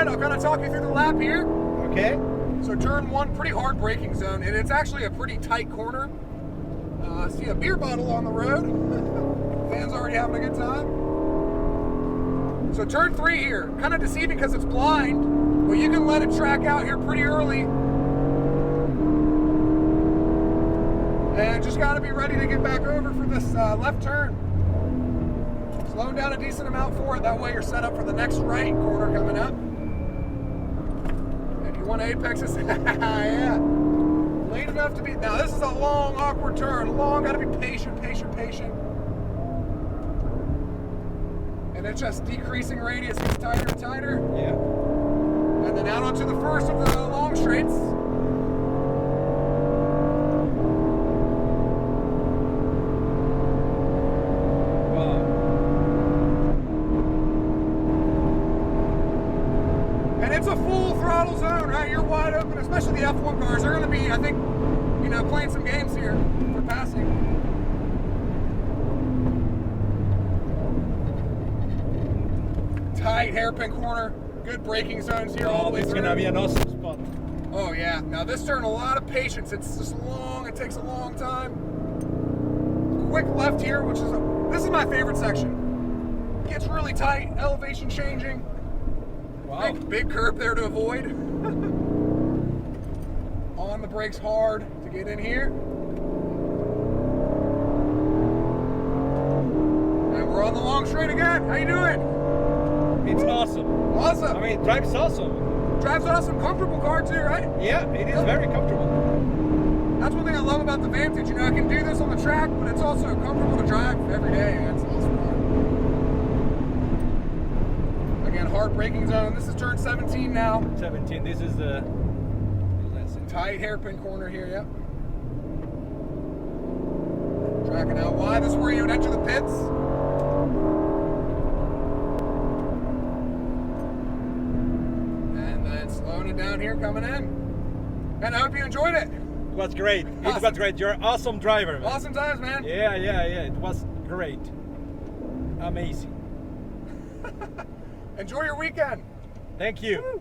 right, I'll kind of talk you through the lap here. Okay. So turn 1, pretty hard braking zone, and it's actually a pretty tight corner. I see a beer bottle on the road. Fans already having a good time. So turn 3 here, kind of deceiving because it's blind, but you can let it track out here pretty early. And just got to be ready to get back over for this left turn. Slowing down a decent amount for it, that way you're set up for the next right corner coming up. If you want to apex this, yeah. Late enough to be, now this is a long, awkward turn. Long, got to be patient. And it's just decreasing radius, gets tighter and tighter. Yeah. And then out onto the first of the long straights. Wow. And it's a full throttle zone, right? You're wide open, especially the F1 cars. They're going to be, I think, you know, playing some games here for passing. Tight hairpin corner, good braking zones here all the way It's through. gonna be an awesome spot. Oh yeah, now this turn, a lot of patience. It's just long, it takes a long time. Quick left here, which is, this is my favorite section. Gets really tight, elevation changing. Wow. Big curb there to avoid. On the brakes hard to get in here. And we're on the long straight again. How you doing? It's awesome. Awesome. I mean, it drives awesome. Drives awesome, comfortable car too, right? Yeah, it is very comfortable. That's one thing I love about the Vantage. You know, I can do this on the track, but it's also comfortable to drive every day. That's awesome. Again, hard braking zone. This is turn 17 now. 17. This is the Tight hairpin corner here, yep. Tracking out wide. This is where you would enter the pits. And then slowing it down here, coming in. And I hope you enjoyed it. It was great. Awesome. It was great. You're an awesome driver, man. Awesome times, man. Yeah. It was great. Amazing. Enjoy your weekend. Thank you. Woo.